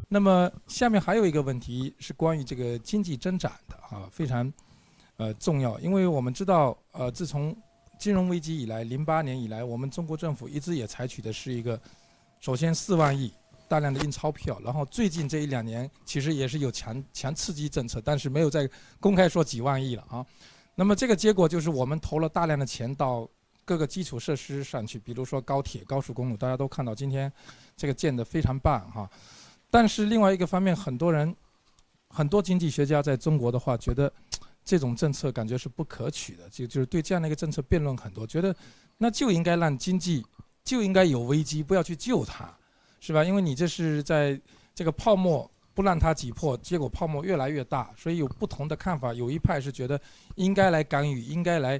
那么下面还有一个问题是关于这个经济增长的非常重要，因为我们知道自从金融危机以来，08年以来，我们中国政府一直也采取的是一个，首先4万亿大量的印钞票，然后最近这1-2年其实也是有强刺激政策，但是没有再公开说几万亿了那么这个结果就是我们投了大量的钱到各个基础设施上去，比如说高铁、高速公路，大家都看到今天这个建得非常棒但是另外一个方面，很多经济学家在中国的话，觉得这种政策感觉是不可取的，就是对这样的一个政策辩论很多，觉得那就应该让经济就应该有危机，不要去救它，是吧？因为你这是在这个泡沫不让它挤破，结果泡沫越来越大，所以有不同的看法。有一派是觉得应该来干预，应该来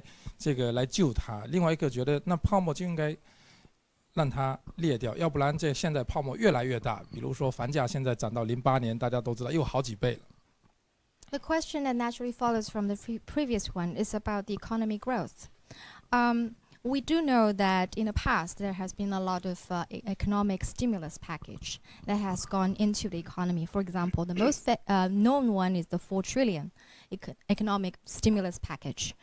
救它；另外一个觉得那泡沫就应该让它裂掉，要不然这现在泡沫越来越大。比如说房价现在涨到08年，大家都知道又好几倍了。The question that naturally follows from the previous one is about the economic growth. We do know that in the past there has been a lot of economic stimulus package that has gone into the economy. For example, the most known one is the 4 trillion economic stimulus package.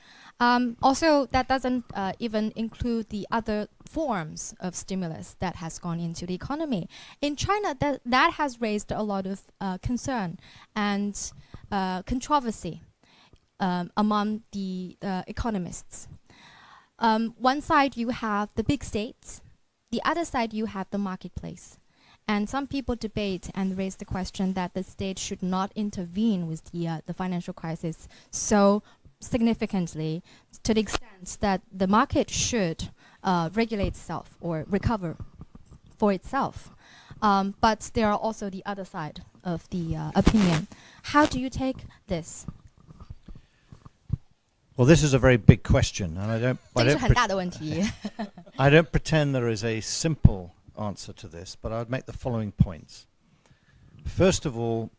Also, that doesn't even include the other forms of stimulus that has gone into the economy. In China, that has raised a lot of concern and controversy among the economists. One side you have the big states, the other side you have the marketplace. And some people debate and raise the question that the state should not intervene with the financial crisis so significantly, to the extent that the market should regulate itself or recover for itself. But there are also the other side of the opinion. How do you take this? Well, this is a very big question, and I don't pretend there is a simple answer to this, but I would make the following points. First of all,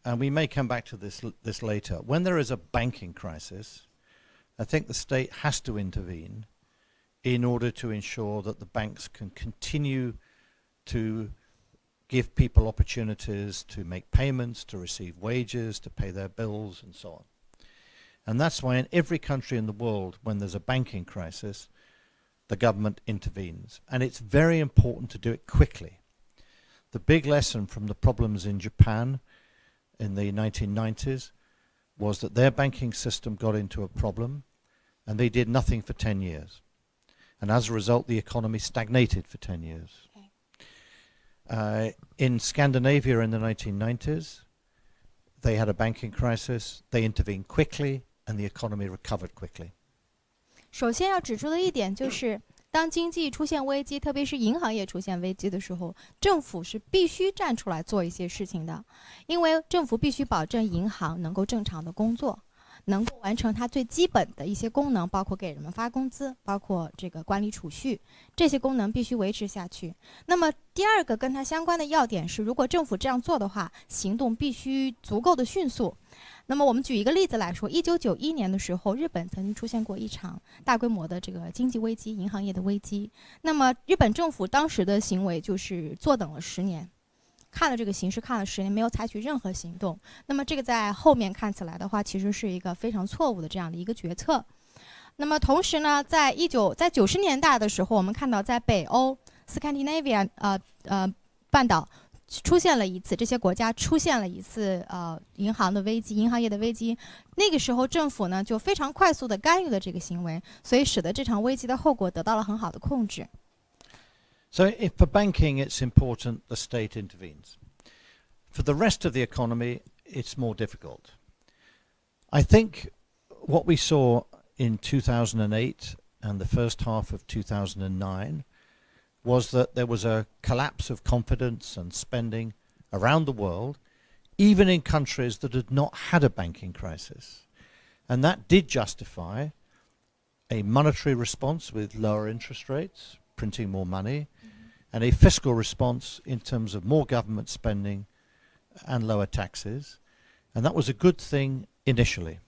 and we may come back to this later, when there is a banking crisis, I think the state has to intervene in order to ensure that the banks can continue to give people opportunities to make payments, to receive wages, to pay their bills, and so on. And that's why in every country in the world, when there's a banking crisis, the government intervenes. And it's very important to do it quickly. The big lesson from the problems in Japan in the 1990s was that their banking system got into a problem and they did nothing for 10 years. And as a result, the economy stagnated for 10 years. Okay. In Scandinavia in the 1990s, they had a banking crisis, they intervened quickly, and the economy recovered quickly. 首先要指出的一点就是，当经济出现危机，特别是银行业出现危机的时候，政府是必须站出来做一些事情的，因为政府必须保证银行能够正常的工作，能够完成它最基本的一些功能，包括给人们发工资，包括这个管理储蓄，这些功能必须维持下去。那么第二个跟它相关的要点是，如果政府这样做的话，行动必须足够的迅速。那么我们举一个例子来说，1991年的时候，日本曾经出现过一场大规模的这个经济危机，银行业的危机。那么日本政府当时的行为就是坐等了10年，看了这个形势看了10年，没有采取任何行动。那么这个在后面看起来的话，其实是一个非常错误的这样的一个决策。那么同时呢，在90年代的时候，我们看到在北欧 Scandinavia 半岛出现了一次，这些国家出现了一次银行的危机，银行业的危机。那个时候政府呢就非常快速的干预了这个行为，所以使得这场危机的后果得到了很好的控制。So if for banking it's important the state intervenes. For the rest of the economy it's more difficult. I think what we saw in 2008 and the first half of 2009 was that there was a collapse of confidence and spending around the world, even in countries that had not had a banking crisis. And that did justify a monetary response with lower interest rates, printing more money, and a fiscal response in terms of more government spending and lower taxes. And that was a good thing initially.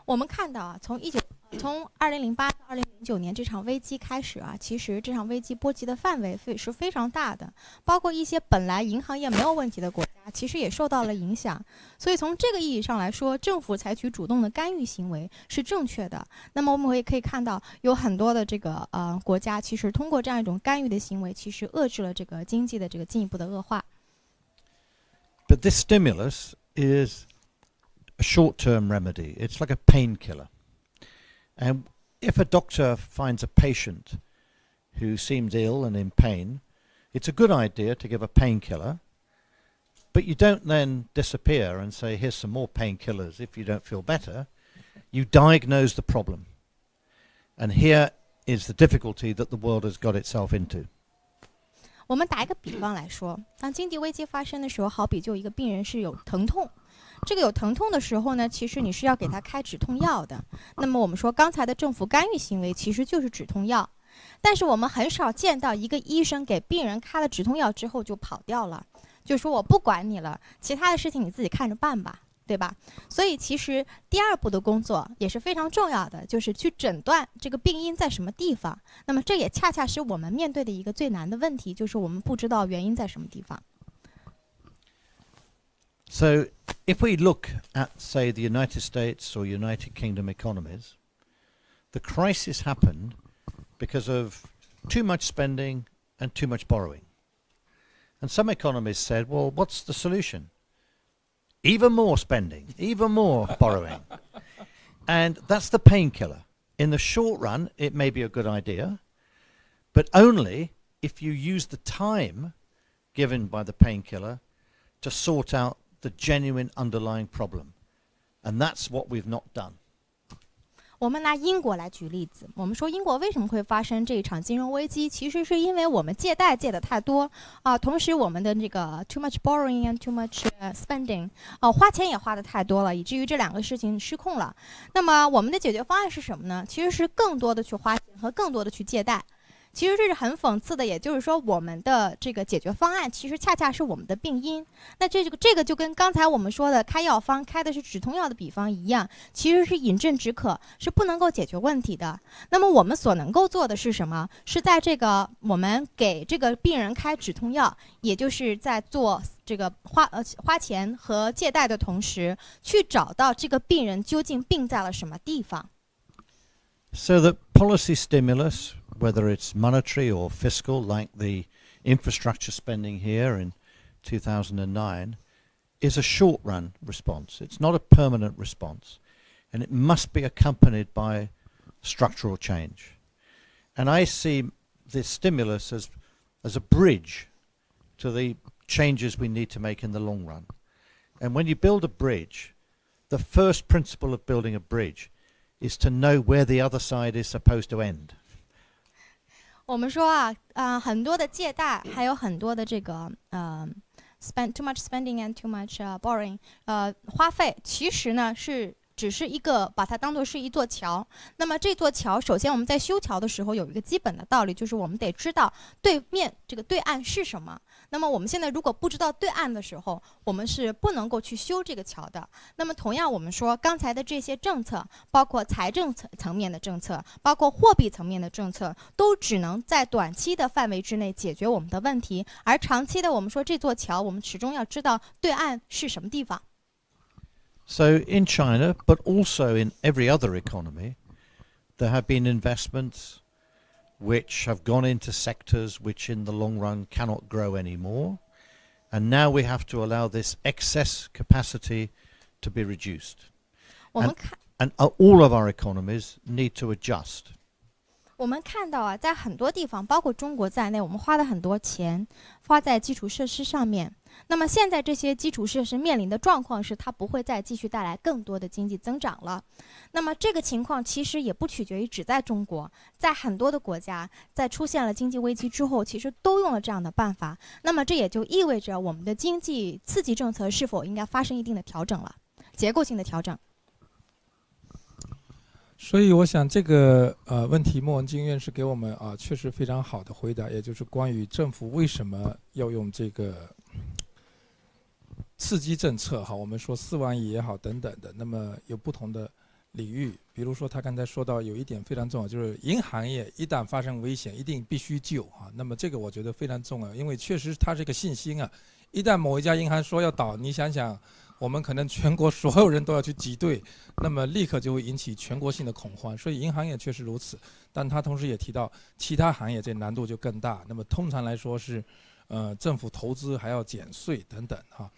我们看到啊，从2008到2009年这场危机开始啊，其实这场危机波及的范围是非常大的，包括一些本来银行业没有问题的国家，其实也受到了影响。所以从这个意义上来说，政府采取主动的干预行为是正确的。那么我们也可以看到，有很多的这个国家，其实通过这样一种干预的行为，其实遏制了这个经济的这个进一步的恶化。But this stimulus is a short-term remedy. It's like a painkiller. And if a doctor finds a patient who seems ill and in pain, it's a good idea to give a painkiller, but you don't then disappear and say, here's some more painkillers if you don't feel better. You diagnose the problem. And here is the difficulty that the world has got itself into. 我们打一个比方来说，当经济危机发生的时候，好比就一个病人是有疼痛，这个有疼痛的时候呢，其实你是要给他开止痛药的。那么我们说刚才的政府干预行为其实就是止痛药，但是我们很少见到一个医生给病人开了止痛药之后就跑掉了，就说我不管你了，其他的事情你自己看着办吧。对吧？所以其实第二步的工作也是非常重要的，就是去诊断这个病因在什么地方。那么这也恰恰是我们面对的一个最难的问题，就是我们不知道原因在什么地方。So if we look at, say, the United States or United Kingdom economies, the crisis happened because of too much spending and too much borrowing. And some economists said, well, what's the solution? Even more spending, even more borrowing. And that's the painkiller. In the short run, it may be a good idea, but only if you use the time given by the painkiller to sort out the genuine underlying problem. And that's what we've not done. 我们拿英国来举例子，我们说英国为什么会发生这一场金融危机，其实是因为我们借贷借的太多啊，同时我们的这个 too much borrowing and too much spending 花钱也花的太多了，以至于这两个事情失控了。那么我们的解决方案是什么呢？其实是更多的去花钱和更多的去借贷。其实这是很讽刺的，也就是说，我们的这个解决方案其实恰恰是我们的病因。那这个就跟刚才我们说的开药方开的是止痛药的比方一样，其实是饮鸩止渴，是不能够解决问题的。那么我们所能够做的是什么？是在这个我们给这个病人开止痛药，也就是在做这个花钱和借贷的同时，去找到这个病人究竟病在了什么地方。So the policy stimulus, whether it's monetary or fiscal, like the infrastructure spending here in 2009, is a short-run response. It's not a permanent response, and it must be accompanied by structural change. And I see this stimulus as a bridge to the changes we need to make in the long run. And when you build a bridge, the first principle of building a bridge is to know where the other side is supposed to end. 我们说很多的借贷，还有很多的这个spend too much spending and too much borrowing，花费其实呢只是一个把它当作是一座桥。那么这座桥，首先我们在修桥的时候有一个基本的道理，就是我们得知道对面这个对岸是什么。那么我们现在如果不知道对岸的时候，我们是不能够去修这个桥的。那么同样，我们说刚才的这些政策，包括财政层面的政策，包括货币层面的政策，都只能在短期的范围之内解决我们的问题，而长期的，我们说这座桥，我们始终要知道对岸是什么地方。So in China, but also in every other economy, there have been investments which have gone into sectors which in the long run cannot grow anymore. And now we have to allow this excess capacity to be reduced. And all of our economies need to adjust. 我们看到在很多地方，包括中国在内，我们花了很多钱花在基础设施上面。那么现在这些基础设施面临的状况是，它不会再继续带来更多的经济增长了。那么这个情况其实也不取决于只在中国，在很多的国家，在出现了经济危机之后，其实都用了这样的办法。那么这也就意味着我们的经济刺激政策是否应该发生一定的调整了，结构性的调整。所以我想这个问题，莫文金院士给我们确实非常好的回答，也就是关于政府为什么要用这个刺激政策，我们说4万亿也好等等的，那么有不同的领域，比如说他刚才说到有一点非常重要，就是银行业一旦发生危险，一定必须救啊。那么这个我觉得非常重要，因为确实它是一个信心啊。一旦某一家银行说要倒，你想想，我们可能全国所有人都要去挤兑，那么立刻就会引起全国性的恐慌。所以银行业确实如此，但他同时也提到其他行业这难度就更大。那么通常来说是，政府投资还要减税等等哈。